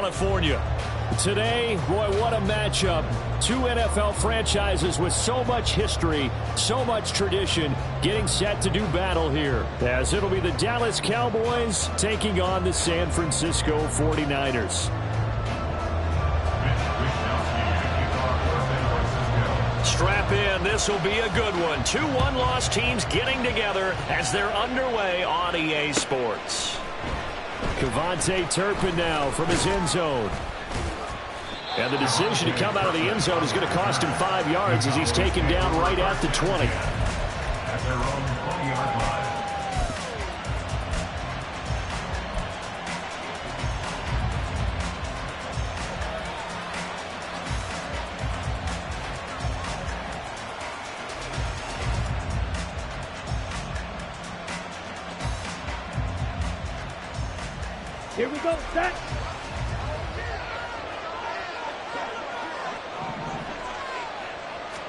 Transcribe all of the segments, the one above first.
California. Today, boy, what a matchup. Two NFL franchises with so much history, so much tradition, getting set to do battle here. As it'll be the Dallas Cowboys taking on the San Francisco 49ers. Strap in. This will be a good one. Two one-loss teams getting together as they're underway on EA Sports. Kevontae Turpin now from his end zone. And the decision to come out of the end zone is going to cost him 5 yards as he's taken down right at the 20. At their own 20-yard line. Here we go, set.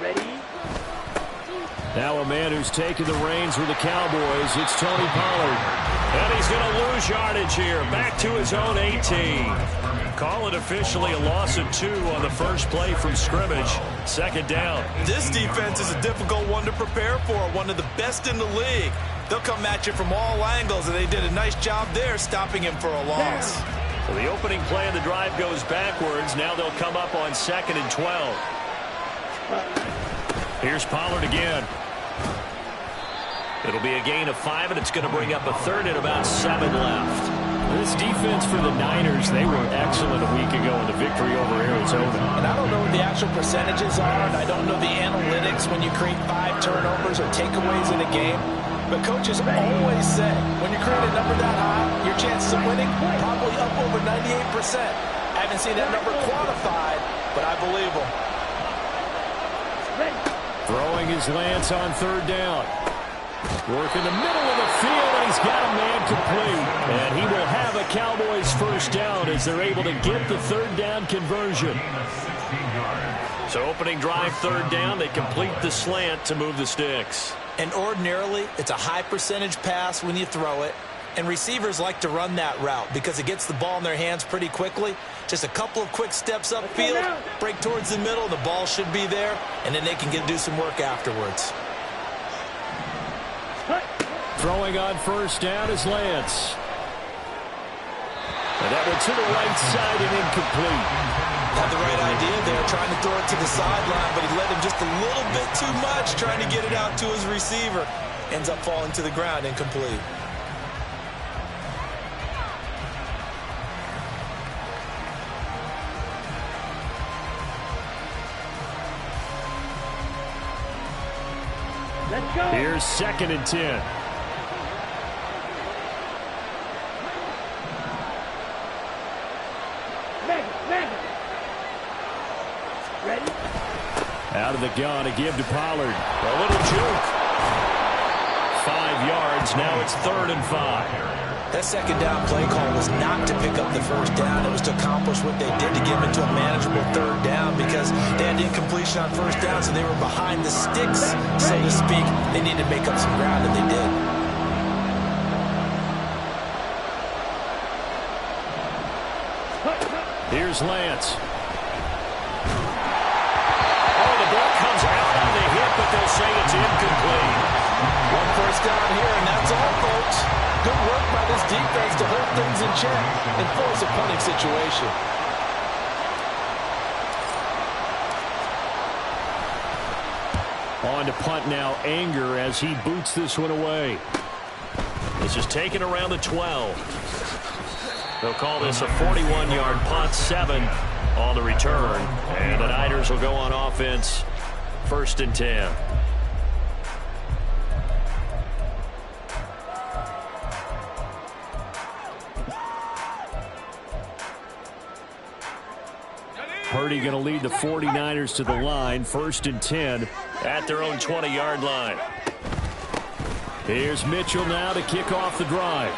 Ready? Now a man who's taken the reins with the Cowboys, it's Tony Pollard. And he's going to lose yardage here, back to his own 18. Call it officially a loss of 2 on the first play from scrimmage. Second down. This defense is a difficult one to prepare for, one of the best in the league. They'll come at you from all angles, and they did a nice job there stopping him for a loss. Well, the opening play of the drive goes backwards. Now they'll come up on 2nd and 12. Here's Pollard again. It'll be a gain of 5, and it's going to bring up a 3rd and about 7 left. This defense for the Niners, they were excellent a week ago in the victory over Arizona. And I don't know what the actual percentages are, and I don't know the analytics when you create 5 turnovers or takeaways in a game. But coaches always say, when you create a number that high, your chances of winning probably up over 98%. I haven't seen that number quantified, but I believe them. Throwing his Lance on 3rd down. Working the middle of the field, and he's got a man complete. And he will have a Cowboys first down as they're able to get the 3rd down conversion. So opening drive 3rd down, they complete the slant to move the sticks. And ordinarily, it's a high percentage pass when you throw it. And receivers like to run that route because it gets the ball in their hands pretty quickly. Just a couple of quick steps upfield, break towards the middle, the ball should be there, and then they can do some work afterwards. Throwing on 1st down is Lance. And that one to the right side and incomplete. Had the right idea there, trying to throw it to the sideline, but he led him just a little bit too much, trying to get it out to his receiver. Ends up falling to the ground, incomplete. Let's go. Here's 2nd and 10. Ready? Out of the gun to give to Pollard. A little juke. 5 yards. Now it's 3rd and 5. That 2nd down play call was not to pick up the 1st down. It was to accomplish what they did to get them into a manageable 3rd down because they had incompletion on 1st down, so they were behind the sticks, so to speak. They needed to make up some ground, and they did. Here's Lance. Oh, the ball comes out on the hit, but they'll say it's incomplete. 1 first down here, and that's all, folks. Good work by this defense to hold things in check and force a punting situation. On to punt now, Anger as he boots this one away. This is taken around the 12. They'll call this a 41-yard punt, 7 on the return. And the Niners will go on offense, 1st and 10. Purdy going to lead the 49ers to the line, 1st and 10 at their own 20-yard line. Here's Mitchell now to kick off the drive.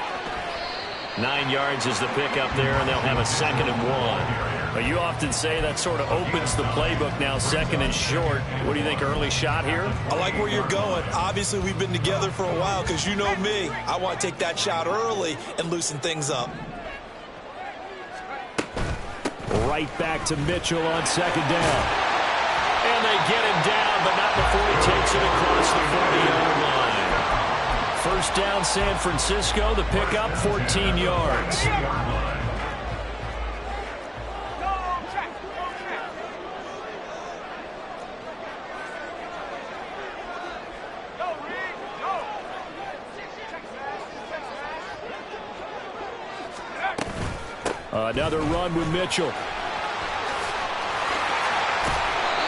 9 yards is the pickup there, and they'll have a 2nd and 1. But you often say that sort of opens the playbook now, 2nd and short. What do you think, early shot here? I like where you're going. Obviously, we've been together for a while because you know me. I want to take that shot early and loosen things up. Right back to Mitchell on second down. And they get him down, but not before he takes it across the 40-yard line. First down, San Francisco. The pickup, 14 yards. Another run with Mitchell.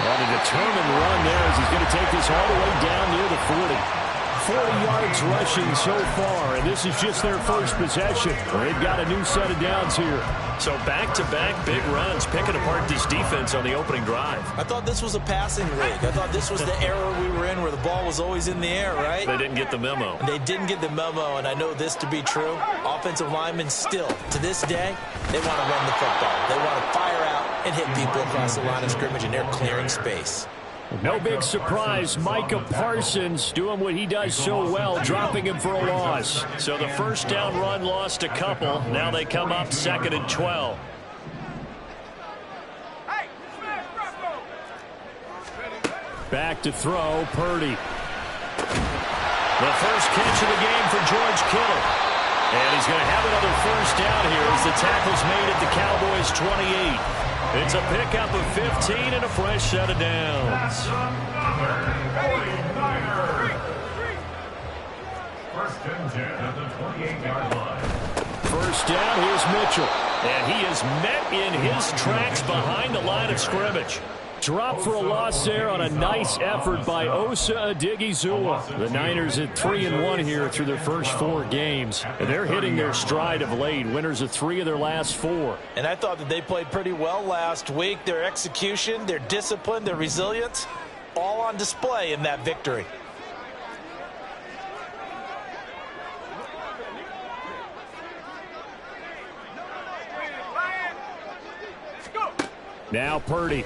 On a determined run there as he's going to take this all the way down near the 40. 40 yards rushing so far, and this is just their first possession. They've got a new set of downs here. So back-to-back big runs, picking apart this defense on the opening drive. I thought this was a passing league. I thought this was the era we were in where the ball was always in the air, right? They didn't get the memo. They didn't get the memo, and I know this to be true. Offensive linemen still, to this day, they want to run the football. They want to fire out and hit people across the line of scrimmage, and they're clearing space. No big surprise, Micah Parsons doing what he does so well, dropping him for a loss. So the first down run lost a couple. Now they come up 2nd and 12. Back to throw, Purdy. The first catch of the game for George Kittle. And he's going to have another first down here as the tackle's made at the Cowboys 28. It's a pickup of 15 and a fresh set of downs. First and 10 at the 28-yard line. First down, here's Mitchell. And he is met in his tracks behind the line of scrimmage. Drop for a loss there on a nice effort by Osa Odighizuwa. The Niners at 3-1 here through their first 4 games. And they're hitting their stride of late. Winners of 3 of their last 4. And I thought that they played pretty well last week. Their execution, their discipline, their resilience, all on display in that victory. Now Purdy.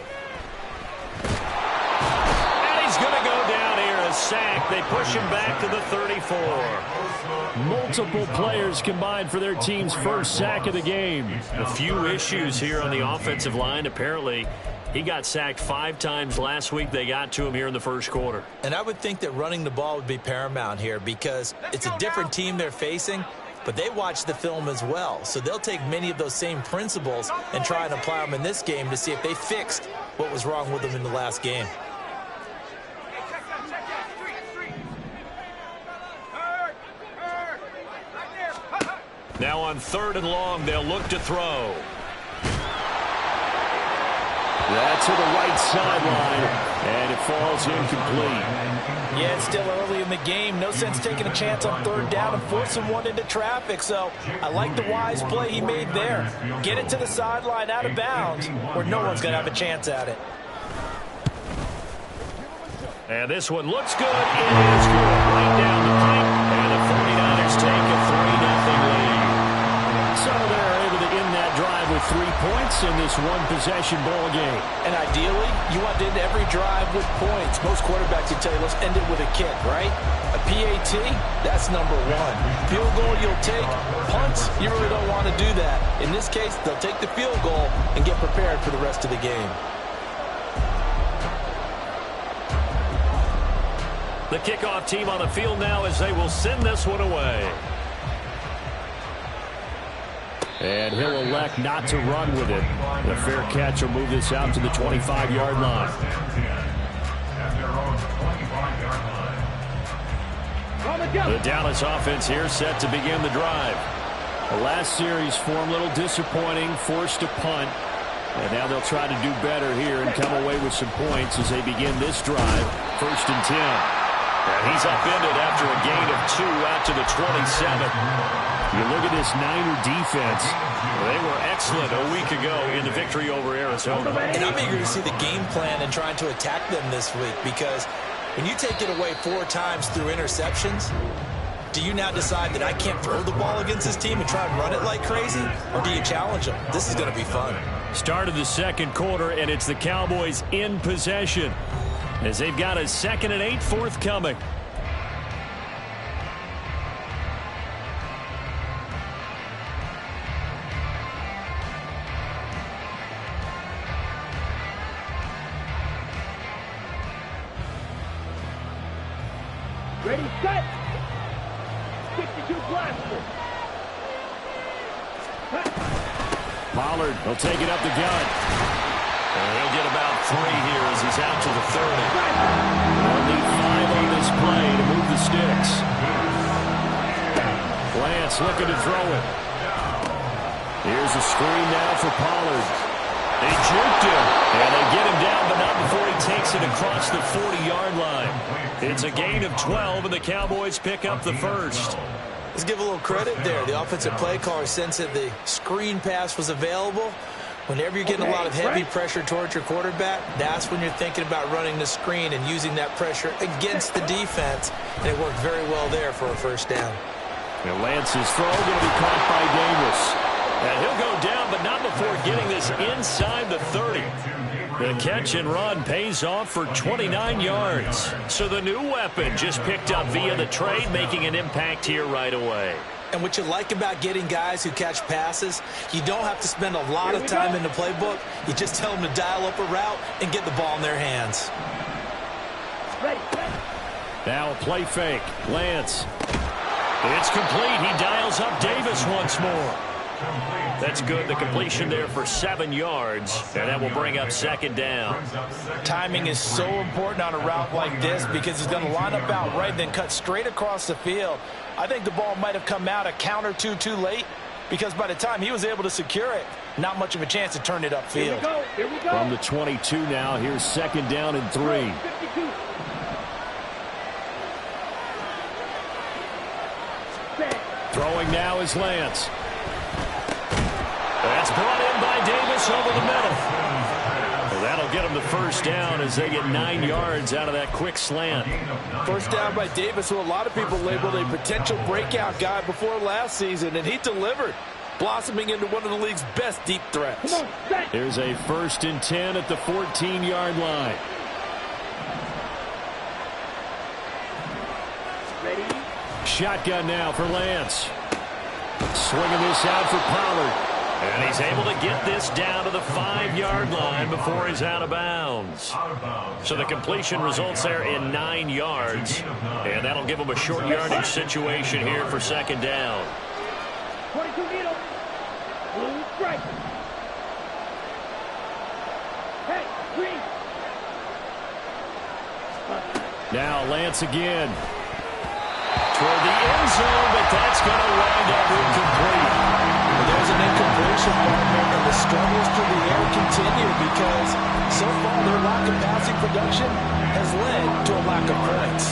He's going to go down here, a sack. They push him back to the 34. Multiple players combined for their team's first sack of the game. A few issues here on the offensive line. Apparently, he got sacked 5 times last week. They got to him here in the first quarter. And I would think that running the ball would be paramount here because it's a different team they're facing, but they watch the film as well. So they'll take many of those same principles and try and apply them in this game to see if they fixed what was wrong with them in the last game. Now on 3rd and long, they'll look to throw. That's to the right sideline, and it falls incomplete. Yeah, it's still early in the game. No sense taking a chance on 3rd down and forcing one into traffic. So I like the wise play he made there. Get it to the sideline out of bounds where no one's going to have a chance at it. And this one looks good. It is good. Right down the pipe, and the 49ers take a 3-0 lead. So they're able to end that drive with 3 points in this one-possession ball game. And ideally, you want to end every drive with points. Most quarterbacks would tell you, let's end it with a kick, right? A PAT, that's number 1. Field goal you'll take. Punts, you really don't want to do that. In this case, they'll take the field goal and get prepared for the rest of the game. The kickoff team on the field now as they will send this one away. And he'll elect not to run with it. The fair catch will move this out to the 25-yard line. The Dallas offense here set to begin the drive. The last series form a little disappointing, forced a punt. And now they'll try to do better here and come away with some points as they begin this drive. 1st and 10. And he's upended after a gain of 2 out to the 27. You look at this Niner defense. They were excellent a week ago in the victory over Arizona. And I'm eager to see the game plan and trying to attack them this week because when you take it away 4 times through interceptions, do you now decide that I can't throw the ball against this team and try and run it like crazy? Or do you challenge them? This is going to be fun. Start of the second quarter, and it's the Cowboys in possession as they've got a 2nd and 8 forthcoming. Ready, set. 62 blaster. Pollard will take it up the gut. And he'll get about 3 here as he's out to the 30. They'll need 5 on this play to move the sticks. Lance looking to throw it. Here's a screen now for Pollard. They juked him, and they get him down, but not before he takes it across the 40-yard line. It's a gain of 12, and the Cowboys pick up the first. Let's give a little credit there. The offensive play caller sensed that the screen pass was available. Whenever you're getting a lot of heavy pressure towards your quarterback, that's when you're thinking about running the screen and using that pressure against the defense. And it worked very well there for a first down. And Lance's throw going to be caught by Davis. And he'll go down, but not before getting this inside the 30. The catch and run pays off for 29 yards. So the new weapon just picked up via the trade, making an impact here right away. And what you like about getting guys who catch passes, you don't have to spend a lot of time in the playbook. You just tell them to dial up a route and get the ball in their hands. Now a play fake. Lance. It's complete. He dials up Davis once more. That's good. The completion there for 7 yards, and that will bring up second down. Timing is so important on a route like this because he's going to line up out right, then cut straight across the field. I think the ball might have come out a count or two too late because by the time he was able to secure it, not much of a chance to turn it upfield. Here we go. From the 22 now, here's second down and 3. 52. Throwing now is Lance. That's brought in by Davis over the middle. Well, that'll get him the first down as they get 9 yards out of that quick slant. First down by Davis, who a lot of people labeled a potential breakout guy before last season, and he delivered, blossoming into one of the league's best deep threats. Come on, set. Here's a 1st and 10 at the 14-yard line. Ready. Shotgun now for Lance. Swinging this out for Pollard. And he's able to get this down to the 5-yard line before he's out of bounds. So the completion results there in 9 yards. And that'll give him a short yardage situation here for second down. 22 needle. Blue strike. Hey, green. Now Lance again. Toward the end zone, but that's going to wind up incomplete. There's an incompletion, partner, and the struggles through the air continue because so far their lack of passing production has led to a lack of points.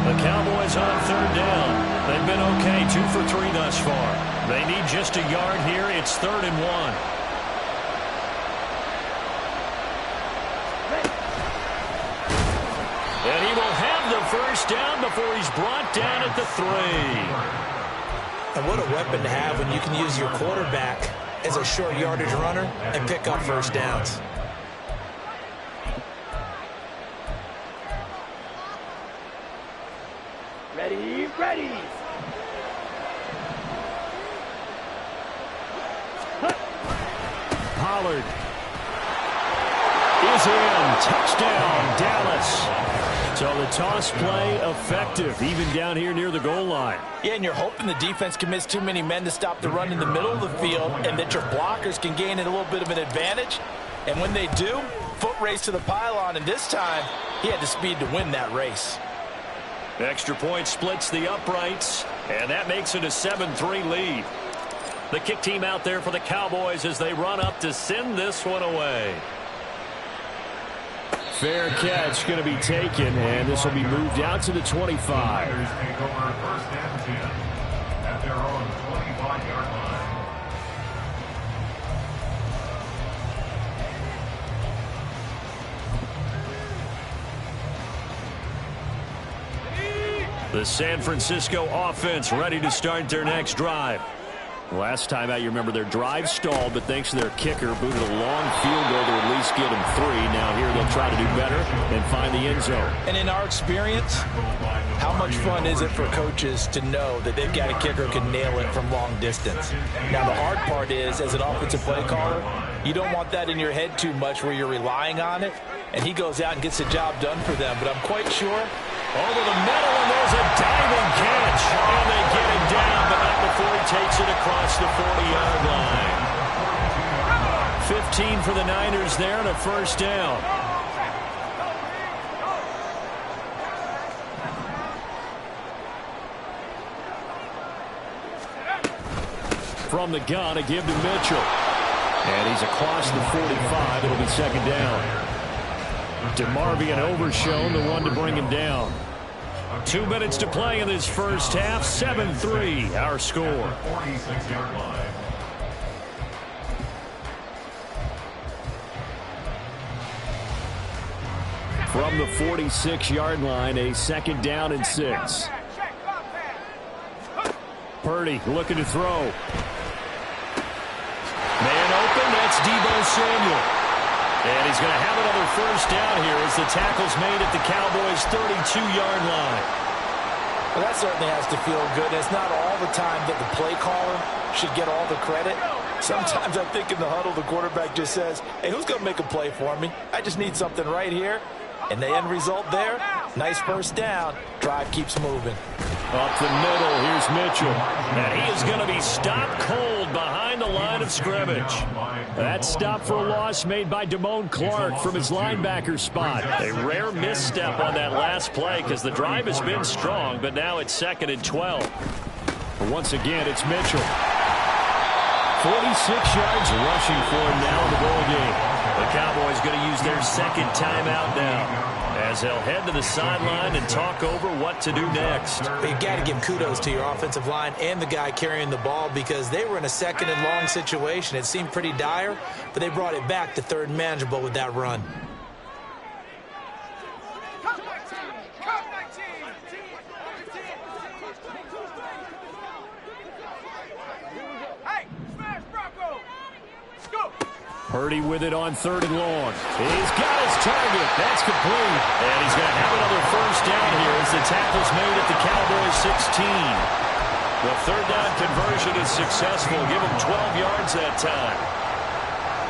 The Cowboys on third down. They've been okay, 2 for 3 thus far. They need just a yard here. It's 3rd and 1. And he will have the first down before he's brought down at the 3. And what a weapon to have when you can use your quarterback as a short yardage runner and pick up first downs. Ready, ready. Pollard is in. Touchdown, Dallas. So the toss play effective, even down here near the goal line. Yeah, and you're hoping the defense commits too many men to stop the run in the middle of the field and that your blockers can gain a little bit of an advantage. And when they do, foot race to the pylon, and this time he had the speed to win that race. Extra point splits the uprights, and that makes it a 7-3 lead. The kick team out there for the Cowboys as they run up to send this one away. Fair catch going to be taken, and this will be moved out to the 25. Take over 1st and 10 at their own 25-yard line. The San Francisco offense ready to start their next drive. Last time out, you remember their drive stalled, but thanks to their kicker, booted a long field goal to at least get them 3. Now here they'll try to do better and find the end zone. And in our experience, how much fun is it for coaches to know that they've got a kicker who can nail it from long distance? Now the hard part is, as an offensive play caller, you don't want that in your head too much where you're relying on it, and he goes out and gets the job done for them. But I'm quite sure. Over the middle, and there's a diving catch. And they get him down, but not before he takes it across the 40-yard line. 15 for the Niners there and a first down. From the gun, a give to Mitchell. And he's across the 45. It'll be second down. DeMarvion Overshown, the one to bring him down. 2 minutes to play in this first half. 7-3, our score. 46-yard line. From the 46-yard line, a second down and 6. Purdy looking to throw. Man open, that's Deebo Samuel. And he's going to have another first down here as the tackle's made at the Cowboys' 32-yard line. Well, that certainly has to feel good. It's not all the time that the play caller should get all the credit. Sometimes I think in the huddle, the quarterback just says, hey, who's going to make a play for me? I just need something right here. And the end result there, nice first down. Drive keeps moving. Up the middle, here's Mitchell. And he is going to be stopped cold behind the line of scrimmage. That stop for a loss made by Damone Clark from his linebacker spot. A rare misstep on that last play because the drive has been strong, but now it's 2nd and 12. But once again, it's Mitchell. 46 yards rushing for him now in the ball game. The Cowboys going to use their second timeout now as they'll head to the sideline and talk over what to do next. You've got to give kudos to your offensive line and the guy carrying the ball because they were in a second and long situation. It seemed pretty dire, but they brought it back to third and manageable with that run. Purdy with it on 3rd and long. He's got his target. That's complete. And he's going to have another first down here as the tackle's made at the Cowboys 16. The 3rd down conversion is successful. Give him 12 yards that time.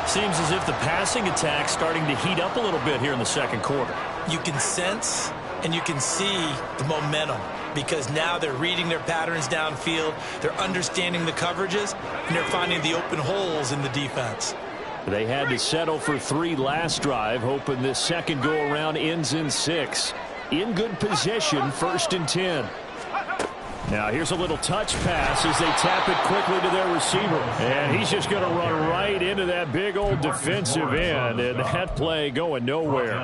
Seems as if the passing attack's starting to heat up a little bit here in the second quarter. You can sense and you can see the momentum because now they're reading their patterns downfield. They're understanding the coverages, and they're finding the open holes in the defense. They had to settle for 3 last drive, hoping this second go-around ends in 6. In good position, 1st and 10. Now here's a little touch pass as they tap it quickly to their receiver. And he's just going to run right into that big old defensive end. And that play going nowhere.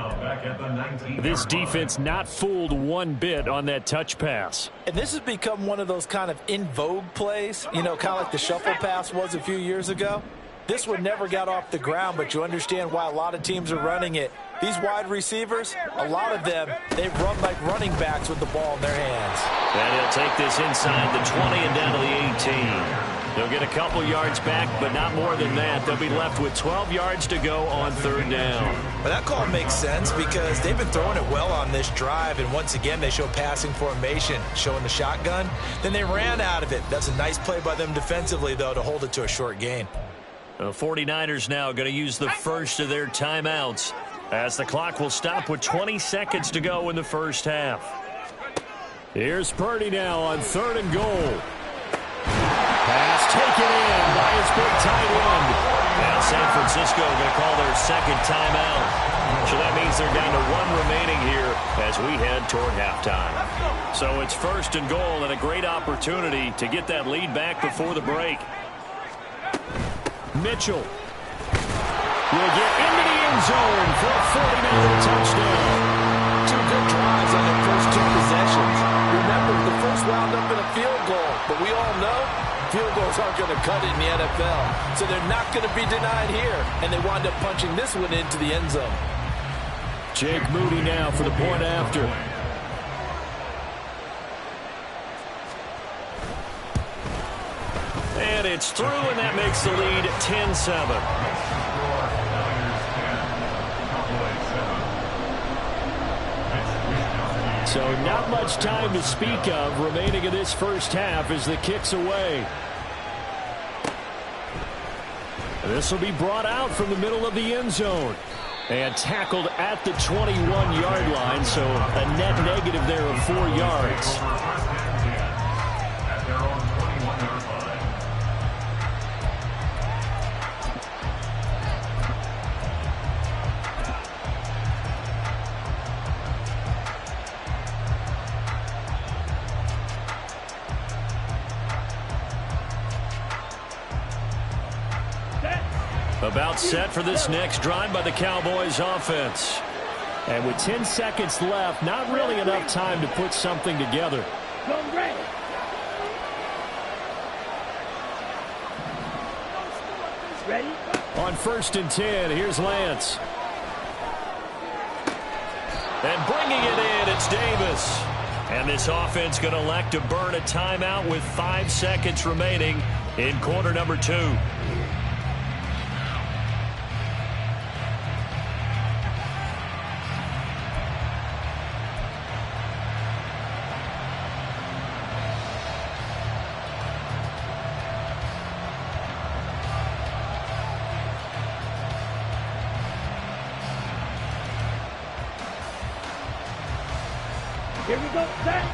This defense not fooled one bit on that touch pass. And this has become one of those kind of in vogue plays, you know, kind of like the shuffle pass was a few years ago. This one never got off the ground, but you understand why a lot of teams are running it. These wide receivers, a lot of them, they run like running backs with the ball in their hands. And he'll take this inside the 20 and down to the 18. They'll get a couple yards back, but not more than that. They'll be left with 12 yards to go on 3rd down. But that call makes sense because they've been throwing it well on this drive, and once again they show passing formation, showing the shotgun. Then they ran out of it. That's a nice play by them defensively, though, to hold it to a short gain. The 49ers now going to use the first of their timeouts as the clock will stop with 20 seconds to go in the first half. Here's Purdy now on 3rd and goal. Pass taken in by his big tight end. Now San Francisco going to call their second timeout. So that means they're down to 1 remaining here as we head toward halftime. So it's 1st and goal and a great opportunity to get that lead back before the break. Mitchell will get into the end zone for a 49er touchdown. 2 good drives on their first 2 possessions. Remember, the first wound up in a field goal, but we all know field goals aren't going to cut it in the NFL. So they're not going to be denied here, and they wind up punching this one into the end zone. Jake Moody now for the point after. And It's through, and that makes the lead 10-7. So not much time to speak of remaining in this first half as the kick's away. This will be brought out from the middle of the end zone and tackled at the 21-yard line, so a net negative there of 4 yards. About set for this next drive by the Cowboys offense. And with 10 seconds left, not really enough time to put something together. Ready? On 1st and 10, here's Lance. And bringing it in, it's Davis. And this offense going to elect to burn a timeout with 5 seconds remaining in quarter number 2. Here we go, set.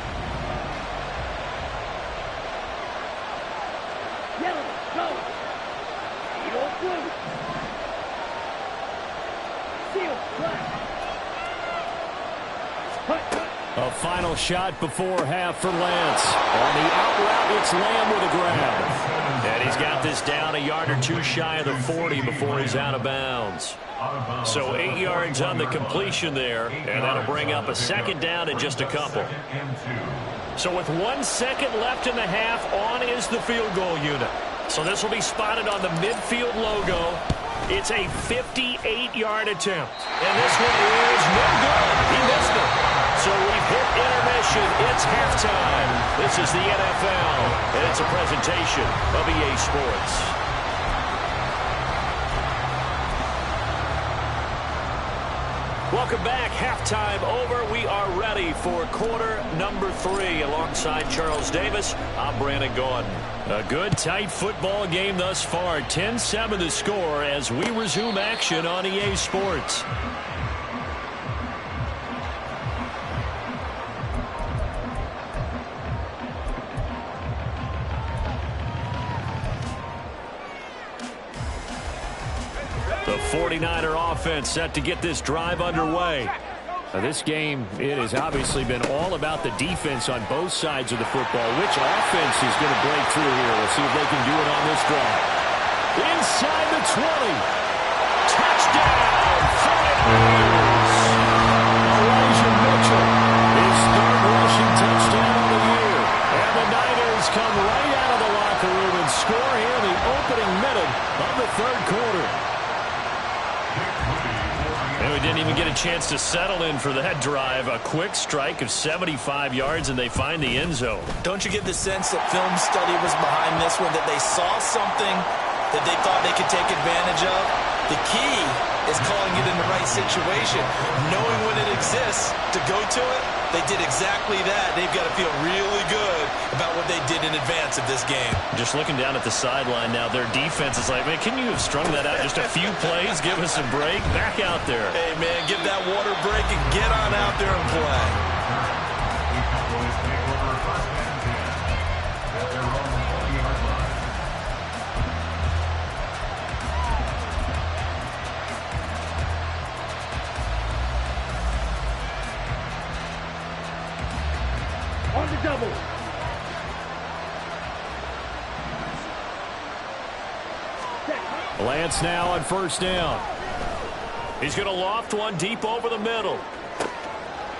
Yellow, go. Yellow, blue. Seal, black. Cut. A final shot before half for Lance. On the out route, it's Lamb with a grab. And he's got this down a yard or 2 shy of the 40 before he's out of bounds. So 8 yards on the completion there, and that'll bring up a 2nd down in just a couple. So with 1 second left in the half, on is the field goal unit. So this will be spotted on the midfield logo. It's a 58-yard attempt. And this one is no good. He missed it. So we've hit intermission. It's halftime. This is the NFL, and it's a presentation of EA Sports. Welcome back. Halftime over. We are ready for quarter number 3. Alongside Charles Davis, I'm Brandon Gordon. A good, tight football game thus far. 10-7 the score as we resume action on EA Sports. The 49er offense set to get this drive underway. This game, it has obviously been all about the defense on both sides of the football. Which offense is going to break through here? We'll see if they can do it on this drive. Inside the 20. Touchdown, 49ers. Elijah Mitchell, his 3rd rushing touchdown of the year. And the Niners come right out of the locker room and score here in the opening minute of the 3rd quarter. And we didn't even get a chance to settle in for that drive. A quick strike of 75 yards, and they find the end zone. Don't you get the sense that film study was behind this one, that they saw something that they thought they could take advantage of? The key is calling it in the right situation, knowing when it exists to go to it. They did exactly that. They've got to feel really good about what they did in advance of this game. Just looking down at the sideline now, their defense is like, man, can you have strung that out just a few plays? Give us a break. Back out there. Hey, man, give that water break and get on out there and play. On the double. Lance now on 1st down. He's going to loft one deep over the middle.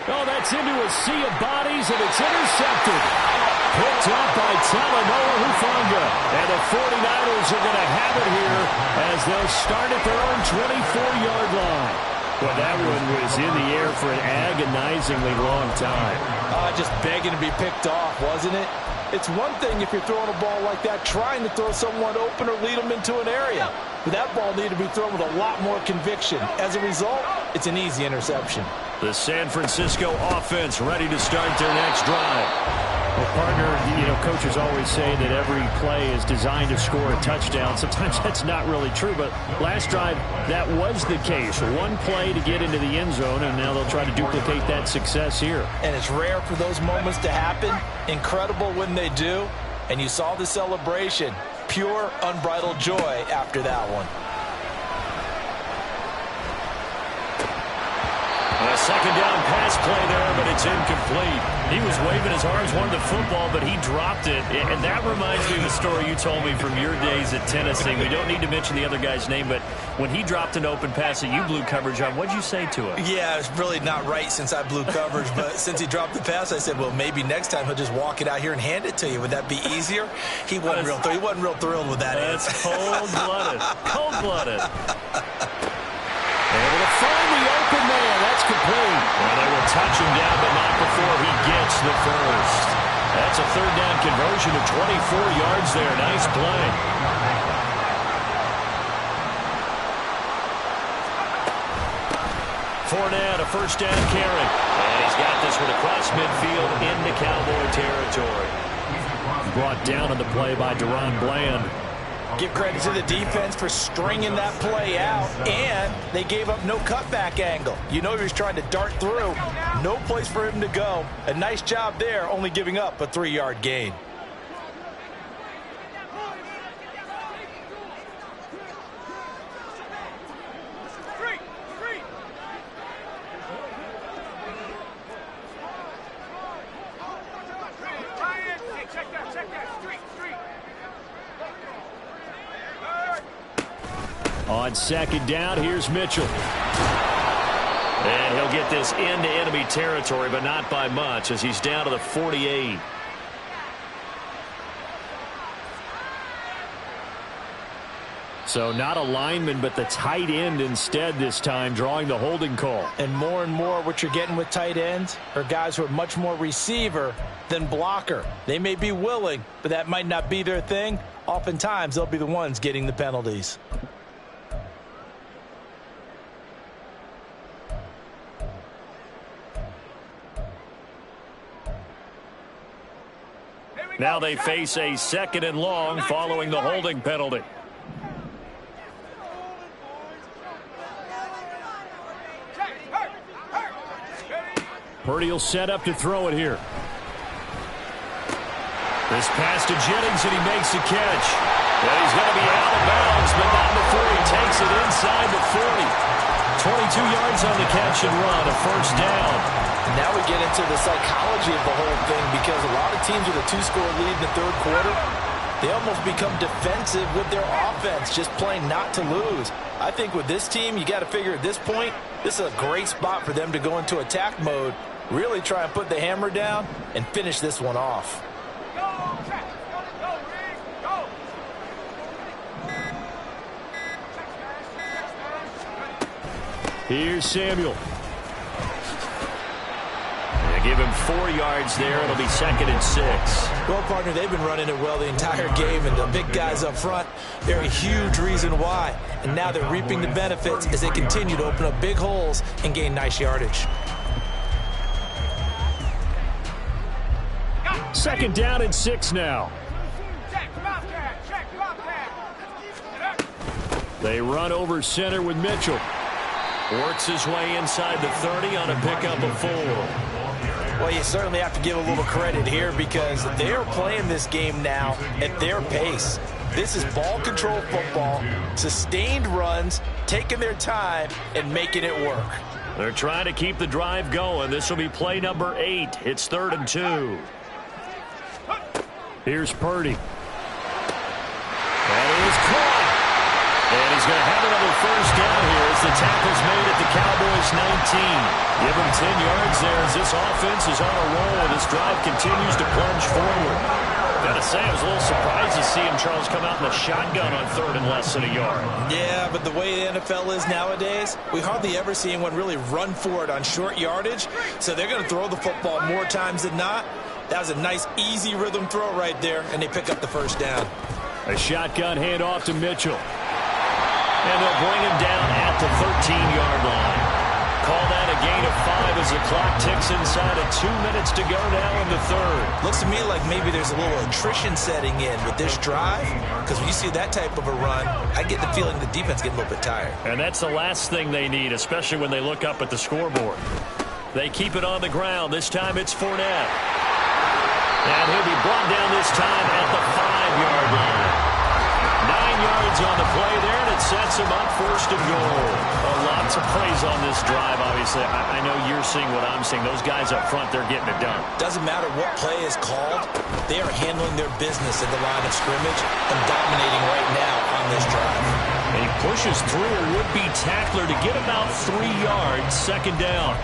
Oh, that's into a sea of bodies, and it's intercepted. Picked up by Talanoa Hufanga. And the 49ers are going to have it here as they'll start at their own 24-yard line. Well, that one was in the air for an agonizingly long time. Just begging to be picked off, wasn't it? It's one thing if you're throwing a ball like that, trying to throw someone open or lead them into an area. But that ball needed to be thrown with a lot more conviction. As a result, it's an easy interception. The San Francisco offense ready to start their next drive. Well, partner, coaches always say that every play is designed to score a touchdown. Sometimes that's not really true, but last drive, that was the case. One play to get into the end zone, and now they'll try to duplicate that success here. And it's rare for those moments to happen. Incredible when they do. And you saw the celebration. Pure, unbridled joy after that one. A second down pass play there, but it's incomplete. He was waving his arms, wanted the football, but he dropped it. And that reminds me of the story you told me from your days at Tennessee. We don't need to mention the other guy's name, but when he dropped an open pass that you blew coverage on, what'd you say to him? Yeah, it's really not right since I blew coverage, but since he dropped the pass, I said, well, maybe next time he'll just walk it out here and hand it to you. Would that be easier? He wasn't real thrilled with that. That's cold-blooded. Cold-blooded. Able to find the open man. That's complete. Well, they will touch him down, but not before he gets the first. That's a third down conversion of 24 yards there. Nice play. Fournette, a first down carry. And he's got this one across midfield into Cowboy territory. Brought down on the play by Deron Bland. Give credit to the defense for stringing that play out, and they gave up no cutback angle. You know he was trying to dart through. No place for him to go. A nice job there, only giving up a 3-yard gain. On second down, here's Mitchell. And he'll get this into enemy territory, but not by much as he's down to the 48. So not a lineman, but the tight end instead this time, drawing the holding call. And more what you're getting with tight ends are guys who are much more receiver than blocker. They may be willing, but that might not be their thing. Oftentimes, they'll be the ones getting the penalties. Now they face a second and long following the holding penalty. Purdy will set up to throw it here. This pass to Jennings, and he makes the catch. And he's going to be out of bounds, but not before he takes it inside the 40. 22 yards on the catch and run, a first down. And now we get into the psychology of the whole thing, because a lot of teams with a 2-score lead in the third quarter, they almost become defensive with their offense, just playing not to lose. I think with this team, you got to figure at this point, this is a great spot for them to go into attack mode, really try and put the hammer down and finish this one off. Here's Samuel. They give him 4 yards there. It'll be 2nd and 6. Well, partner, they've been running it well the entire game, and the big guys up front, they're a huge reason why. And now they're reaping the benefits as they continue to open up big holes and gain nice yardage. 2nd down and 6 now. They run over center with Mitchell. Works his way inside the 30 on a pickup of 4. Well, you certainly have to give a little credit here, because they are playing this game now at their pace. This is ball control football, sustained runs, taking their time and making it work. They're trying to keep the drive going. This will be play number 8. It's 3rd and 2. Here's Purdy. That is caught. And he's going to have another first down here as the tackle's made at the Cowboys 19. Give him 10 yards there as this offense is on a roll. This drive continues to plunge forward. Gotta say, I was a little surprised to see him, Charles, come out in the shotgun on third and less than a yard. Yeah, but the way the NFL is nowadays, we hardly ever see anyone really run for it on short yardage, so they're going to throw the football more times than not. That was a nice, easy rhythm throw right there, and they pick up the first down. A shotgun handoff to Mitchell. And they'll bring him down at the 13-yard line. Call that a gain of 5 as the clock ticks inside of 2 minutes to go now in the third. Looks to me like maybe there's a little attrition setting in with this drive, because when you see that type of a run, I get the feeling the defense getting a little bit tired. And that's the last thing they need, especially when they look up at the scoreboard. They keep it on the ground. This time it's Fournette. And he'll be brought down this time at the 5-yard line. 9 yards on the play there, and it sets him up first and goal. Lots of plays on this drive, obviously. I know you're seeing what I'm seeing. Those guys up front, they're getting it done. Doesn't matter what play is called. They are handling their business at the line of scrimmage and dominating right now on this drive. And he pushes through a would-be tackler to get about 3 yards, second down.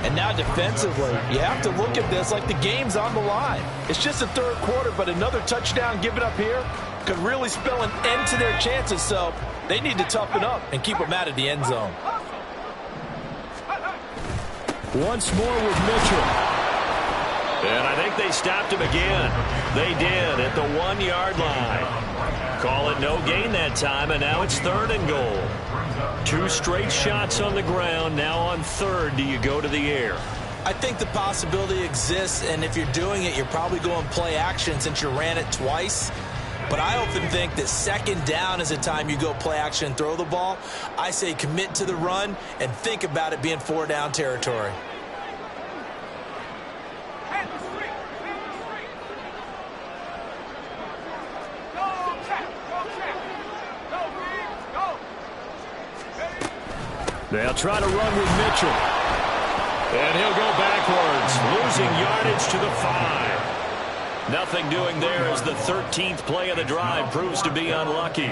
And now defensively, you have to look at this like the game's on the line. It's just the third quarter, but another touchdown given up here could really spell an end to their chances, so they need to toughen up and keep them out of the end zone. Once more with Mitchell. And I think they stopped him again. They did at the 1-yard line. Call it no gain that time, and now it's third and goal. 2 straight shots on the ground. Now on third, do you go to the air? I think the possibility exists, and if you're doing it, you're probably going play action since you ran it twice. But I often think that second down is the time you go play action and throw the ball. I say commit to the run and think about it being 4-down territory. They'll try to run with Mitchell. And he'll go backwards, losing yardage to the 5. Nothing doing there as the 13th play of the drive proves to be unlucky.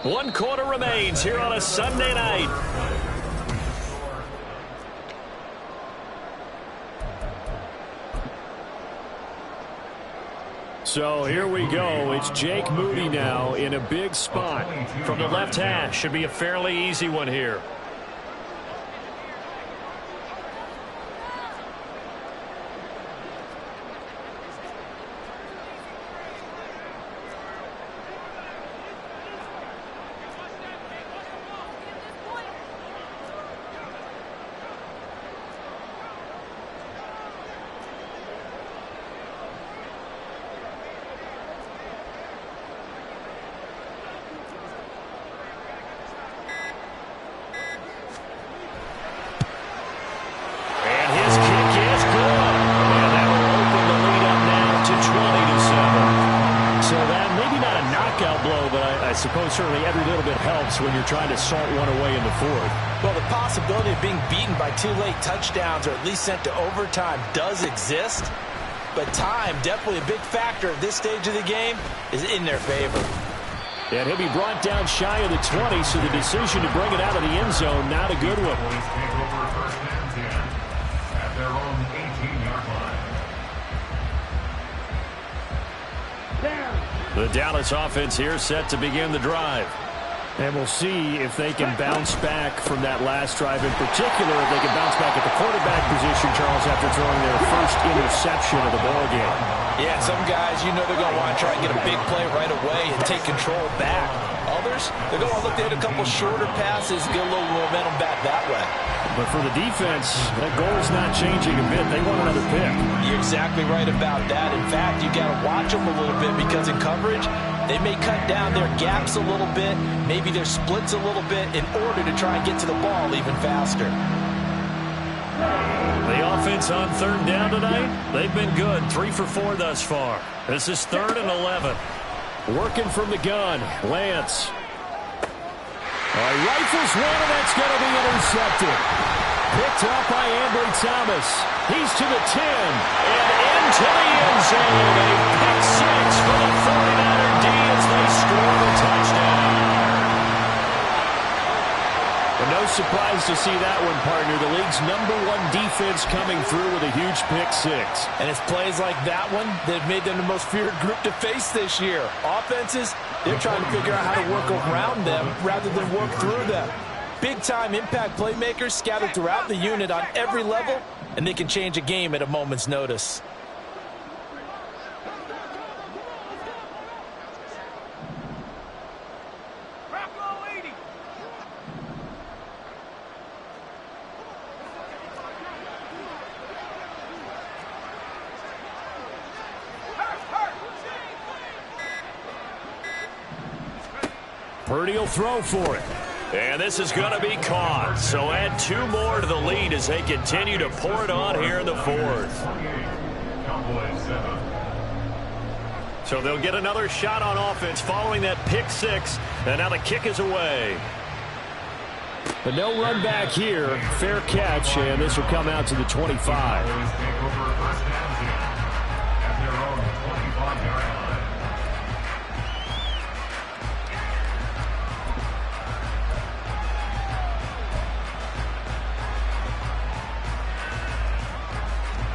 One quarter remains here on a Sunday night. So here we go. It's Jake Moody now in a big spot from the left hash. Should be a fairly easy one here. I suppose certainly every little bit helps when you're trying to salt one away in the fourth. Well, the possibility of being beaten by 2 late touchdowns or at least sent to overtime does exist. But time, definitely a big factor at this stage of the game, is in their favor. And he'll be brought down shy of the 20, so the decision to bring it out of the end zone, not a good one. At their own 18-yard line. The Dallas offense here set to begin the drive. And we'll see if they can bounce back from that last drive. In particular, if they can bounce back at the quarterback position, Charles, after throwing their first interception of the ballgame. Yeah, some guys, you know they're going to want to try and get a big play right away and take control back. Others, they're going to look to hit a couple shorter passes, get a little momentum back that way. But for the defense, that goal is not changing a bit. They want another pick. You're exactly right about that. In fact, you got to watch them a little bit because in coverage, they may cut down their gaps a little bit, maybe their splits a little bit in order to try and get to the ball even faster. The offense on third down tonight, they've been good. 3 for 4 thus far. This is 3rd and 11. Working from the gun, Lance. Rifles one, and that's going to be intercepted. Picked up by Ambry Thomas. He's to the 10 and into the end zone. A pick 6 for the 49er D as they score the touchdown. And no surprised to see that one, partner. The league's #1 defense coming through with a huge pick six. And it's plays like that one that have made them the most feared group to face this year. Offenses, they're trying to figure out how to work around them rather than work through them. Big-time impact playmakers scattered throughout the unit on every level, and they can change a game at a moment's notice. Purdy will throw for it. And this is going to be caught. So add 2 more to the lead as they continue to pour it on here in the 4th. Cowboys 7. So they'll get another shot on offense following that pick six. And now the kick is away. But no run back here. Fair catch, and this will come out to the 25. Cowboys take over first down here at their own 25-yard line.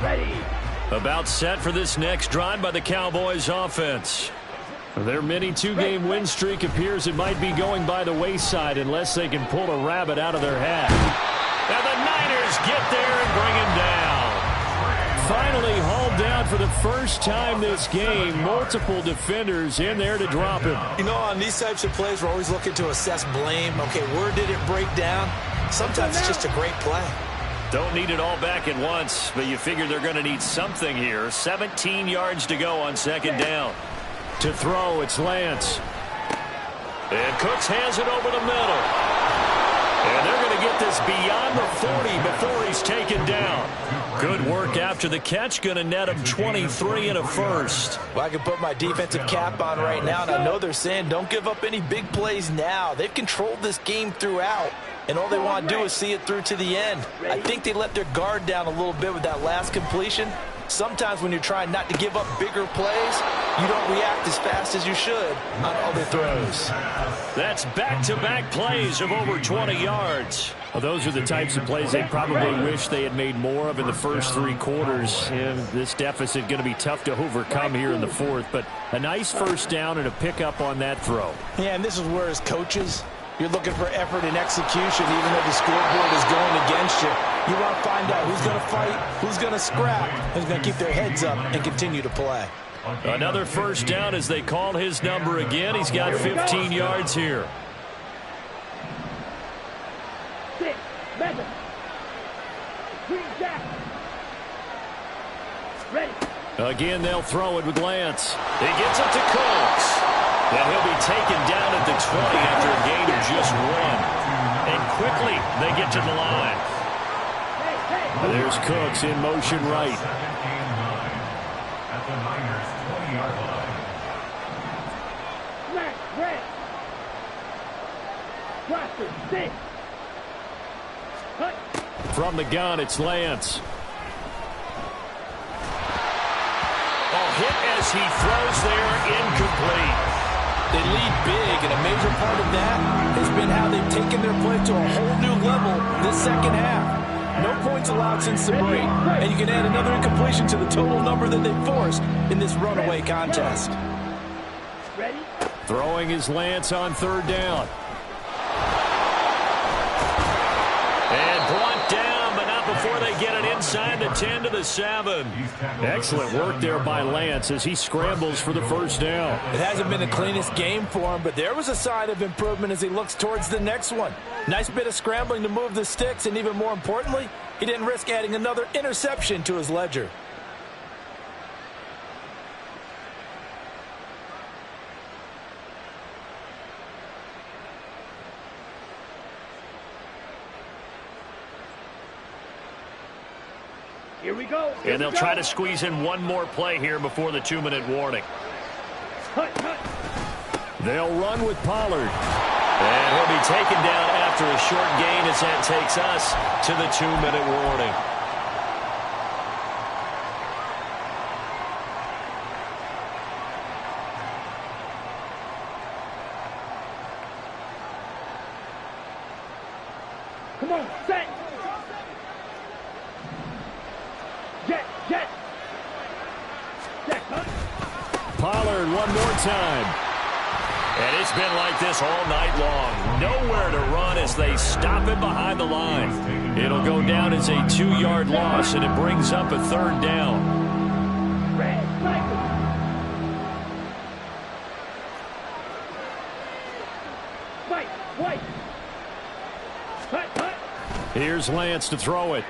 Ready. About set for this next drive by the Cowboys offense. Their mini 2-game win streak appears it might be going by the wayside unless they can pull a rabbit out of their hat. And the Niners get there and bring him down. Finally hauled down for the first time this game. Multiple defenders in there to drop him. You know, on these types of plays, we're always looking to assess blame. Okay, where did it break down? Sometimes it's just a great play. Don't need it all back at once, but you figure they're going to need something here. 17 yards to go on second down. To throw, it's Lance. And Cooks hands it over the middle. And they're going to get this beyond the 40 before he's taken down. Good work after the catch. Going to net him 23 and a first. Well, I can put my defensive cap on right now, and I know they're saying don't give up any big plays now. They've controlled this game throughout, and all they want to do is see it through to the end. I think they let their guard down a little bit with that last completion. Sometimes when you're trying not to give up bigger plays, you don't react as fast as you should on other throws. That's back-to-back plays of over 20 yards. Well, those are the types of plays they probably wish they had made more of in the first 3 quarters. And this deficit going to be tough to overcome here in the 4th. But a nice first down and a pickup on that throw. Yeah, and this is where as coaches, you're looking for effort and execution even though the scoreboard is going against you. You want to find out who's going to fight, who's going to scrap, who's going to keep their heads up and continue to play. Another first down as they call his number again. He's got 15 yards here. 6, 7. Green Jack. Ready. Again, they'll throw it with Lance. He gets it to Cooks. And he'll be taken down at the 20 after a gain of just 1. And quickly, they get to the line. There's Cooks in motion right. At the Niners 20-yard line. Smash, red. Blaster, 6. Cut. From the gun, it's Lance. Hit as he throws there, incomplete. They lead big, and a major part of that has been how they've taken their play to a whole new level this second half. No points allowed since the break, and you can add another incompletion to the total number that they forced in this runaway contest. Ready. Throwing his Lance on 3rd down. And brought down, but not before they get it inside the 10 to the 7. Excellent work there by Lance as he scrambles for the first down. It hasn't been the cleanest game for him, but there was a sign of improvement as he looks towards the next one. Nice bit of scrambling to move the sticks, and even more importantly, he didn't risk adding another interception to his ledger. Here we go. And they'll try to squeeze in one more play here before the 2-minute warning. Cut, cut. They'll run with Pollard. And he'll be taken down after a short gain as that takes us to the 2-minute warning. Come on, set. Jet. Set, hunt. Pollard one more time. And it's been like this all night long. Nowhere to run as they stop him behind the line. It'll go down as a 2-yard loss, and it brings up a 3rd down. Red, cycle. White. Hut. Here's Lance to throw it.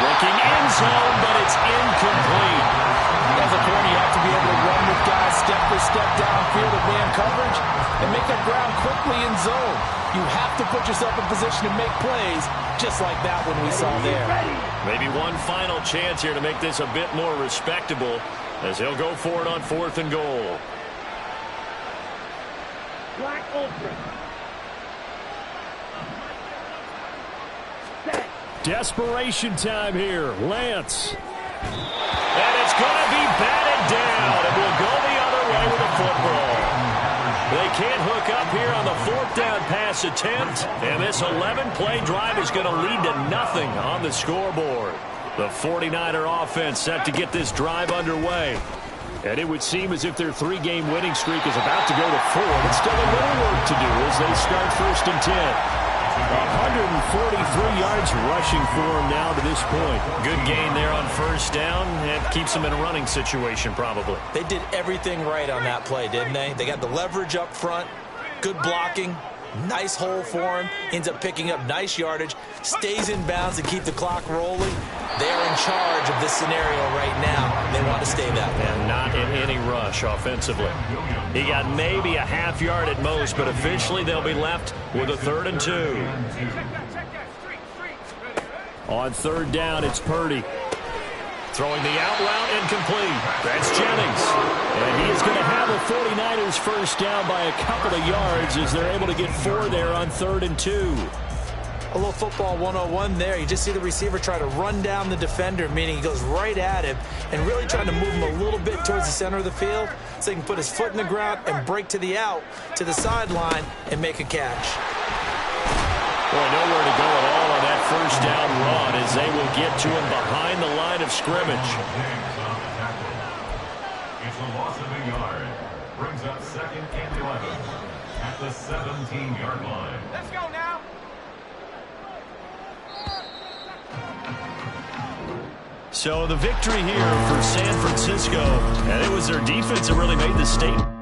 Looking end zone, but it's incomplete. As a corner, you have to be able to run with guys step for step downfield of man coverage and make up ground quickly in zone. You have to put yourself in position to make plays, just like that one we saw there. Maybe one final chance here to make this a bit more respectable as he'll go for it on 4th and goal. Black Ultra. Set. Desperation time here. Lance. And it's going to be batted down, and we'll go the other way with the football. They can't hook up here on the 4th down pass attempt, and this 11-play drive is going to lead to nothing on the scoreboard. The 49er offense set to get this drive underway. And it would seem as if their 3-game winning streak is about to go to 4, but still a little work to do as they start 1st and 10. 143 yards rushing for him now to this point. Good gain there on 1st down. It keeps them in a running situation probably. They did everything right on that play, didn't they? They got the leverage up front, good blocking, nice hole for him, ends up picking up nice yardage, stays in bounds to keep the clock rolling. They are in charge of this scenario right now. They want to stay that way. And not in any rush offensively. He got maybe a half yard at most, but officially they'll be left with a 3rd and 2. On 3rd down, it's Purdy. Throwing the out route incomplete. That's Jennings. And he is going to have a 49ers 1st down by a couple of yards as they're able to get 4 there on 3rd and 2. A little football 101 there. You just see the receiver try to run down the defender, meaning he goes right at him and really trying to move him a little bit towards the center of the field so he can put his foot in the ground and break to the out, to the sideline, and make a catch. Boy, nowhere to go at all on that 1st down run as they will get to him behind the line of scrimmage. It's a loss of a yard. Brings up 2nd and 11 at the 17-yard line. Let's go now. So the victory here for San Francisco, and it was their defense that really made the statement.